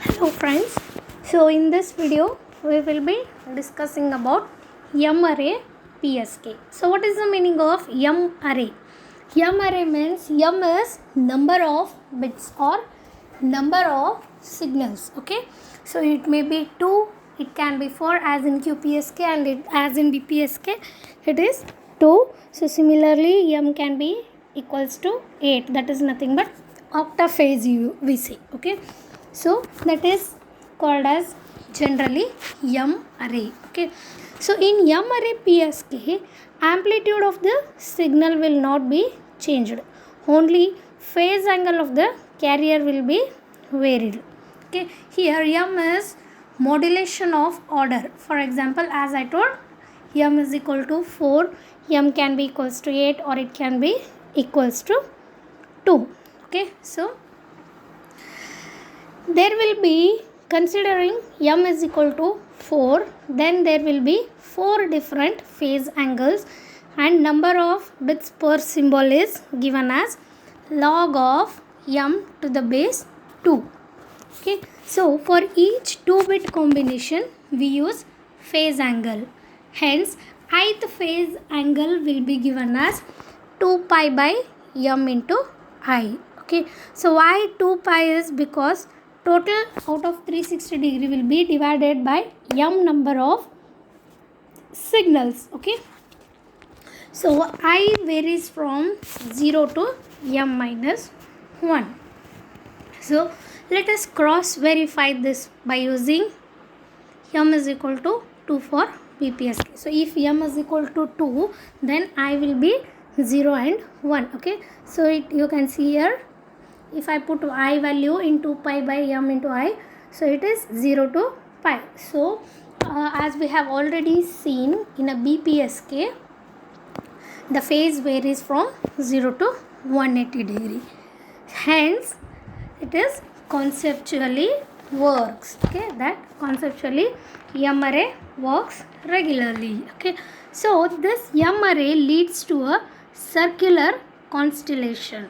Hello friends, so in this video we will be discussing about M array PSK. So what is the meaning of M array? M array means M is number of bits or number of signals. Okay, so it may be 2, it can be 4 as in QPSK, and it as in BPSK it is 2. So similarly M can be equals to 8, that is nothing but octaphase we say. Okay, so that is called as generally M array. Okay, so in M array PSK, amplitude of the signal will not be changed, only phase angle of the carrier will be varied. Okay, here M is modulation of order. For example, as I told, M is equal to 4, M can be equals to 8, or it can be equals to 2. Okay, so there will be, considering M is equal to 4, then there will be 4 different phase angles, and number of bits per symbol is given as log of M to the base 2. Okay, so for each 2-bit combination we use phase angle. Hence ith phase angle will be given as 2 pi by M into I. Okay, so why 2 pi is because total out of 360 degree will be divided by M number of signals. Okay, so I varies from 0 to M minus 1. So let us cross verify this by using M is equal to 2 for BPSK. So if M is equal to 2, then I will be 0 and 1. Okay, so you can see here, if I put I value in 2 pi by M into I, so it is 0 to pi. So as we have already seen in a BPSK, the phase varies from 0 to 180 degree. Hence it is conceptually works. Okay, that conceptually M array works regularly. Okay, so this M array leads to a circular constellation.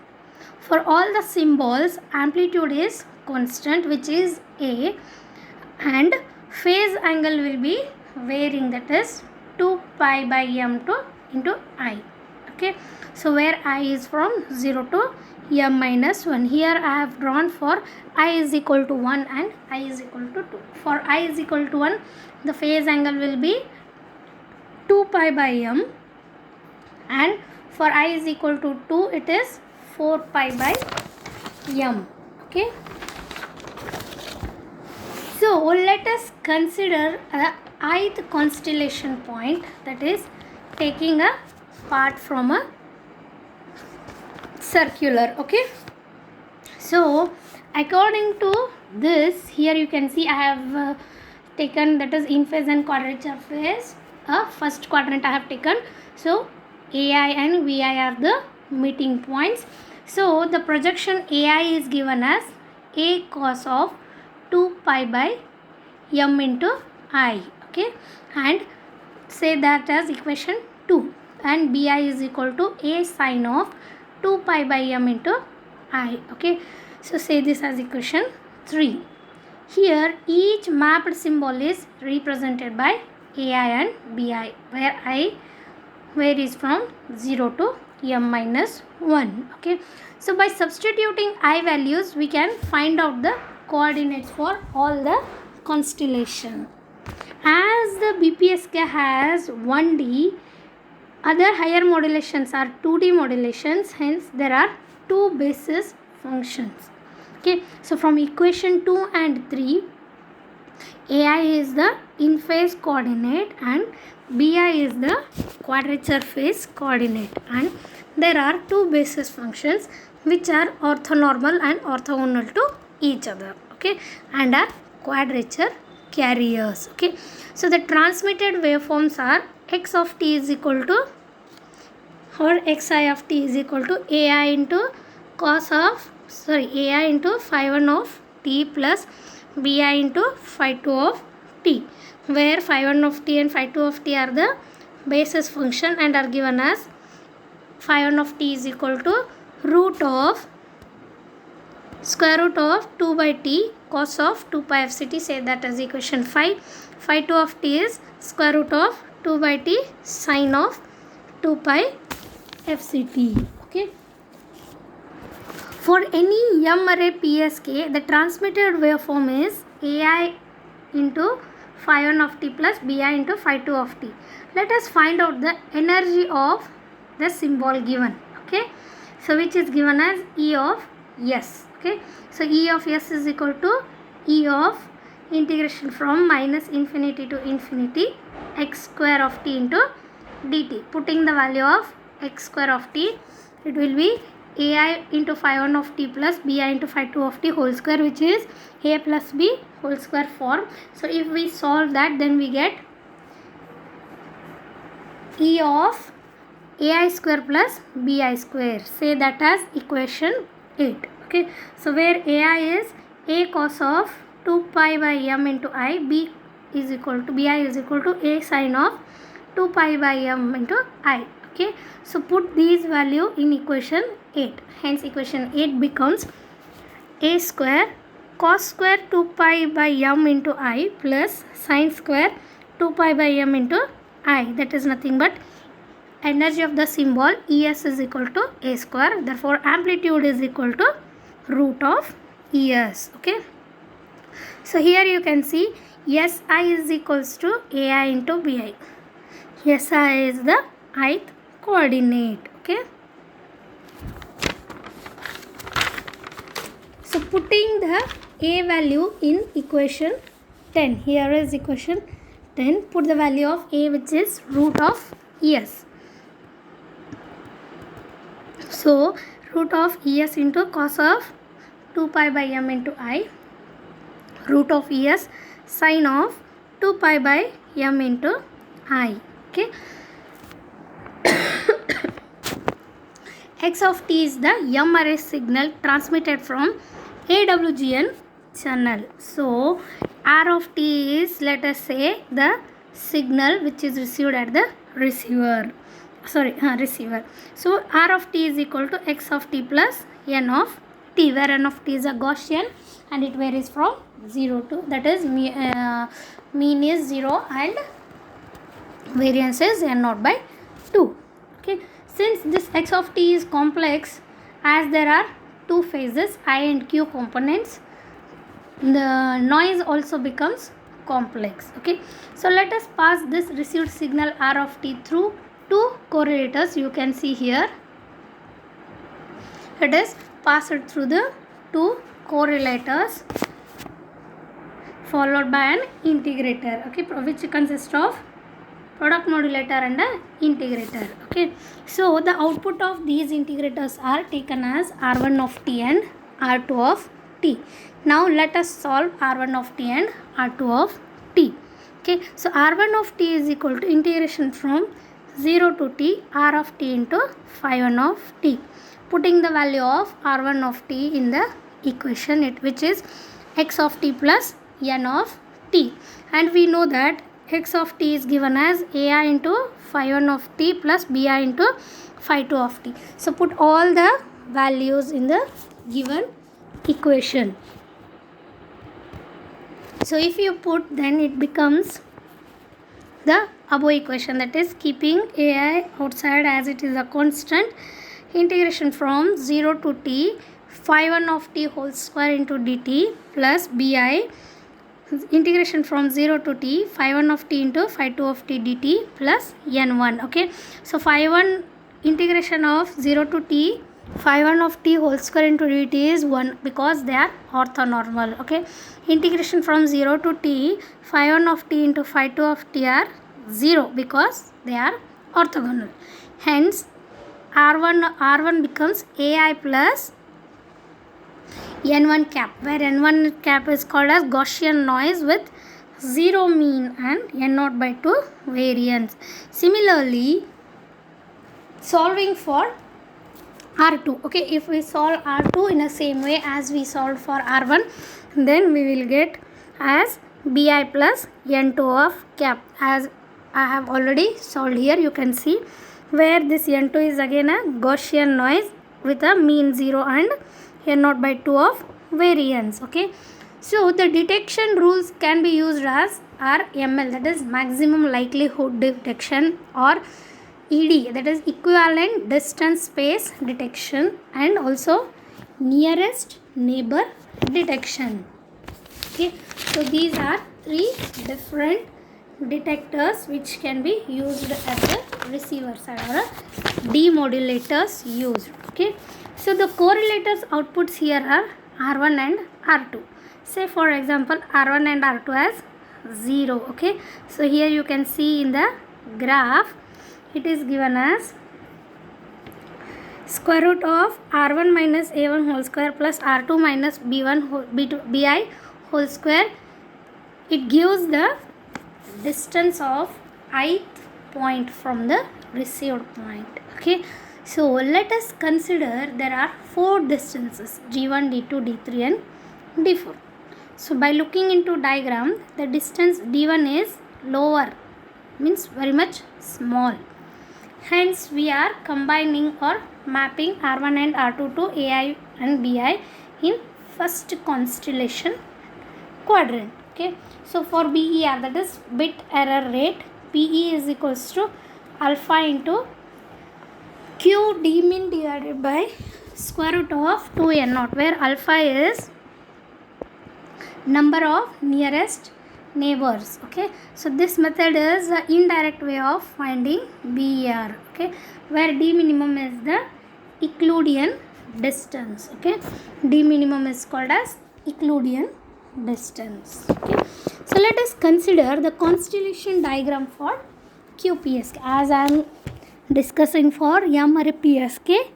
For all the symbols, amplitude is constant, which is A, and phase angle will be varying, that is 2 pi by M into I. Okay, so where I is from 0 to M minus 1. Here I have drawn for I is equal to 1 and I is equal to 2. For I is equal to 1, the phase angle will be 2 pi by M, and for I is equal to 2, it is 4 pi by M. Okay, so let us consider a ith constellation point, that is taking a part from a circular. Okay, so according to this, here you can see I have taken, that is in phase and quadrature phase, first quadrant I have taken. So AI and VI are the meeting points. So the projection AI is given as A cos of 2 pi by M into I. Okay, and say that as equation 2, and BI is equal to A sin of 2 pi by M into I. Okay, so say this as equation 3. Here each mapped symbol is represented by AI and BI, where I varies from 0 to M minus 1. Okay, so by substituting I values, we can find out the coordinates for all the constellation. As the BPSK has 1D, other higher modulations are 2D modulations, hence there are 2 basis functions. Okay, so from equation 2 and 3, AI is the in phase coordinate and BI is the quadrature phase coordinate, and there are 2 basis functions which are orthonormal and orthogonal to each other. Okay, and are quadrature carriers. Okay, so the transmitted waveforms are x of t is equal to, or xi of t is equal to AI into cos of, AI into phi 1 of t plus BI into phi 2 of t, where phi 1 of t and phi 2 of t are the basis function and are given as phi 1 of t is equal to root of square root of 2 by t cos of 2 pi fct, say that as equation 5. Phi 2 of t is square root of 2 by t sine of 2 pi fct. Okay. For any m array psk, the transmitted waveform is ai into phi 1 of t plus bi into phi 2 of t. Let us find out the energy of the symbol given. Okay, so which is given as E of S. Okay, so E of S is equal to E of integration from minus infinity to infinity x square of t into dt. Putting the value of x square of t, it will be ai into phi 1 of t plus bi into phi 2 of t whole square, which is a plus b whole square form. So if we solve that, then we get E of ai square plus bi square. Say that as equation 8. Okay, so where ai is a cos of 2 pi by m into I, b is equal to bi is equal to a sine of 2 pi by m into I. Okay, so put these value in equation 8. Hence equation 8 becomes a square cos square 2 pi by m into I plus sine square 2 pi by m into I. That is nothing but energy of the symbol Es is equal to a square. Therefore amplitude is equal to root of Es. Okay, so here you can see Si is equals to ai into bi. Si is the ith coordinate. Okay, so putting the a value in equation 10, here is equation 10, put the value of a, which is root of Es. So root of Es into cos of 2 pi by m into I, root of Es sine of 2 pi by m into I. Okay, x of t is the m array signal transmitted from AWGN channel. So r of t is, let us say, the signal which is received at the receiver. Receiver. So r of t is equal to x of t plus n of t, where n of t is a Gaussian and it varies from 0 to, that is mean is 0 and variance is n naught by 2. Okay, since this x of t is complex, as there are two phases I and q components, the noise also becomes complex. Okay, so let us pass this received signal r of t through two correlators. You can see here it is passed through the two correlators followed by an integrator. Okay, which consists of product modulator and an integrator. Okay, so the output of these integrators are taken as r1 of t and r2 of t. Now let us solve r1 of t and r2 of t. Okay, so r1 of t is equal to integration from 0 to t r of t into phi 1 of t. Putting the value of r1 of t in the equation, which is x of t plus n of t, and we know that x of t is given as ai into phi 1 of t plus bi into phi 2 of t. So put all the values in the given equation. So if you put, then it becomes the above equation, that is keeping ai outside as it is a constant, integration from 0 to t phi 1 of t whole square into dt plus bi integration from 0 to t phi 1 of t into phi 2 of t dt plus n1. Okay, so phi 1 integration of 0 to t phi 1 of t whole square into dt is 1 because they are orthonormal. Okay, integration from 0 to t phi 1 of t into phi 2 of t are 0 because they are orthogonal. Hence r1 becomes ai plus n1 cap, where n1 cap is called as Gaussian noise with 0 mean and n naught by 2 variance. Similarly, solving for r2. Okay, if we solve r2 in the same way as we solved for r1, then we will get as bi plus n2 of cap, as I have already solved here. You can see where this n2 is again a Gaussian noise with a mean 0 and n0 by 2 of variance. Okay, so the detection rules can be used as RML, that is maximum likelihood detection, or ED, that is equivalent distance space detection, and also nearest neighbor detection. Okay, so these are three different detectors which can be used as a receiver side or a demodulators used. Okay, so the correlators outputs here are R1 and R2. Say for example R1 and R2 as 0. Okay, so here you can see in the graph it is given as square root of R1 minus A1 whole square plus R2 minus BI whole square. It gives the distance of ith point from the received point. Okay, so let us consider there are four distances G1, D2, D3 and D4. So by looking into diagram, the distance D1 is lower, means very much small. Hence we are combining or mapping R1 and R2 to AI and BI in first constellation quadrant. Okay, so for BER, that is bit error rate, PE is equals to alpha into Q D min divided by square root of 2n0, where alpha is number of nearest neighbors. Okay, so this method is the indirect way of finding BER. Okay, where D minimum is the Euclidean distance. Okay, D minimum is called as Euclidean distance. Okay, so let us consider the constellation diagram for QPSK. As I am discussing for M or PSK,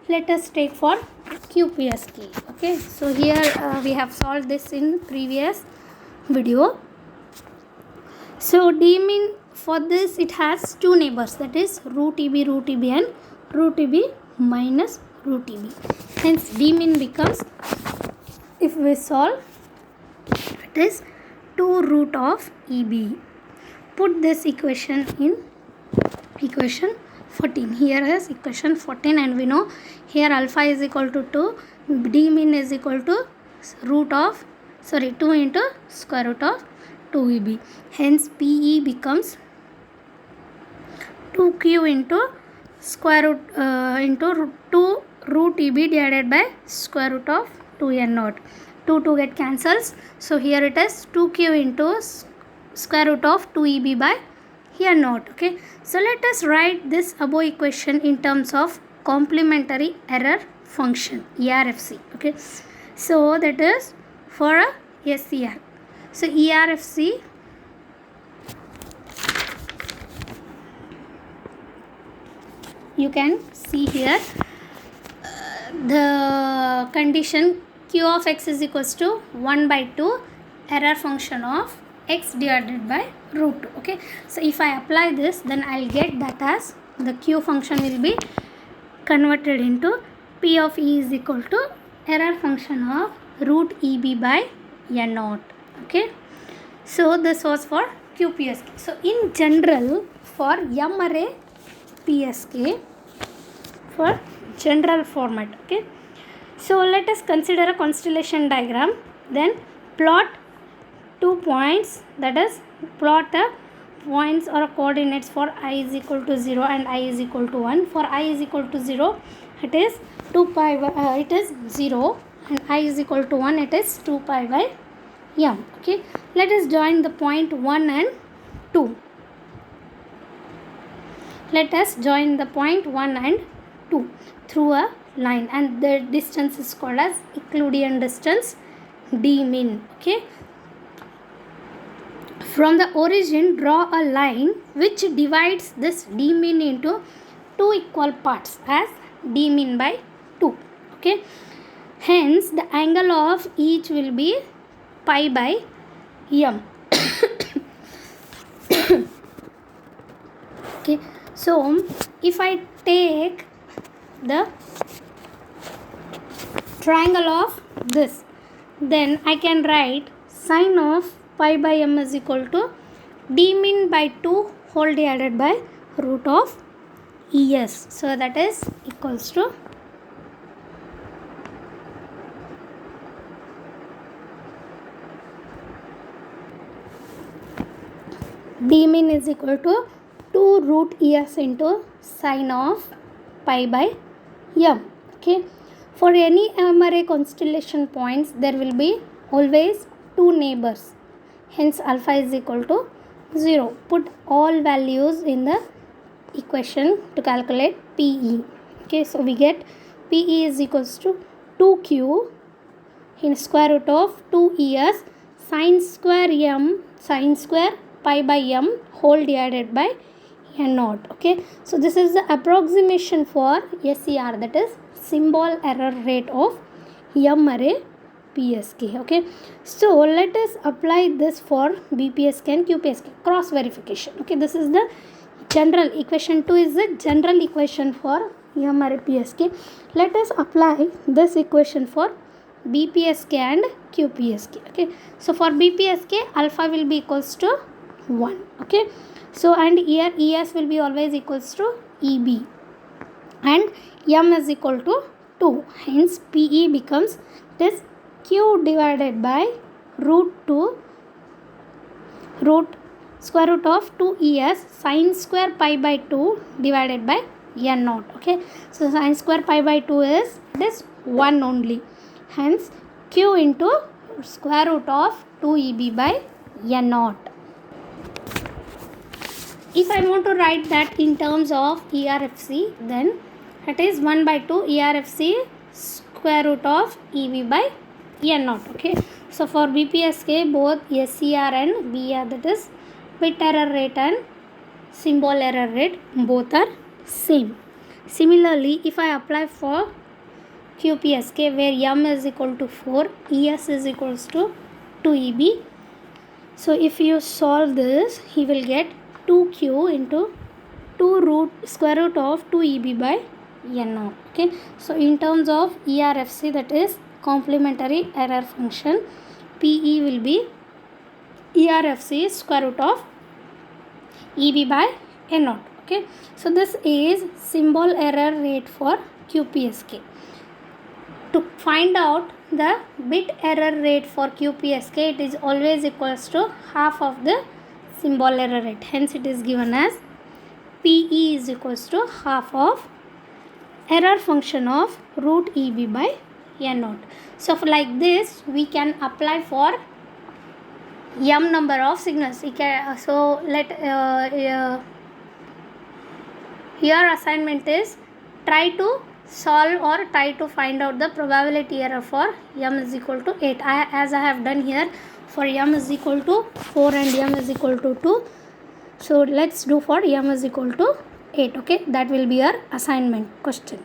let us take for QPSK. Okay, so here we have solved this in previous video. So D min for this, it has two neighbors, that is root EB and root EB minus root EB. Hence D min becomes, if we solve, it is 2 root of EB. Put this equation in equation 14. Here is equation 14, and we know here alpha is equal to 2, D min is equal to 2 into square root of 2EB. Hence PE becomes 2Q into square root into 2 root EB divided by square root of 2n0. 2 get cancels, so here it is 2Q into square root of 2EB by n0. Okay, so let us write this above equation in terms of complementary error function, ERFC. Okay, so that is for a SER. So ERFC, you can see here the condition Q of x is equals to 1 by 2 error function of x divided by root 2. Okay, so if I apply this, then I'll get that as the Q function will be converted into P of E is equal to error function of root EB by n0. Okay, so this was for QPSK. So in general, for M array PSK, for general format. Okay, so let us consider a constellation diagram, then plot 2 points, that is plot the points or coordinates for I is equal to 0 and I is equal to 1. For I is equal to 0, it is 2 pi by, it is 0, and I is equal to 1, it is 2 pi by m. Okay, let us join the point 1 and 2. Let us join the point 1 and 2 through a line, and the distance is called as Euclidean distance D min. Okay, from the origin, draw a line which divides this D min into two equal parts as D min by 2. Okay, hence the angle of each will be pi by m. Okay, so if I take the triangle of this, then I can write sine of pi by m is equal to D min by 2 whole divided by root of ES. So that is equals to d mean is equal to 2 root es into sine of pi by m. Okay, for any m array constellation points there will be always two neighbors, hence alpha is equal to 0. Put all values in the equation to calculate PE. Okay, so we get PE is equals to 2q in square root of 2es sine square m sine square pi by m whole divided by n naught. Okay, so this is the approximation for SER, that is symbol error rate of m array PSK. Okay, so let us apply this for BPSK and QPSK cross verification. Okay, this is the general equation 2 is the general equation for m array PSK. Let us apply this equation for BPSK and QPSK. Okay, so for BPSK alpha will be equals to 1. Okay, so and here ES will be always equals to EB and m is equal to 2, hence PE becomes this q divided by root square root of 2es sine square pi by 2 divided by n naught. Okay, so sine square pi by 2 is this 1 only, hence q into square root of 2EB by n naught. If I want to write that in terms of ERFC, then it is 1 by 2 ERFC square root of EB by n naught. Okay, so for BPSK both SER and BR, that is bit error rate and symbol error rate, both are same. Similarly, if I apply for QPSK where m is equal to 4, ES is equals to 2EB. So if you solve this, you will get 2q into 2 root square root of 2EB by n naught. Okay, so in terms of ERFC, that is complementary error function, PE will be ERFC square root of EB by n naught. Okay, so this is symbol error rate for QPSK. To find out the bit error rate for QPSK, it is always equals to half of the symbol error rate, hence it is given as PE is equals to half of error function of root EB by n naught. So for like this we can apply for m number of signals. So let your assignment is try to solve or try to find out the probability error for m is equal to 8, as I have done here for m is equal to 4 and m is equal to 2. So let's do for m is equal to 8. Okay, that will be our assignment question.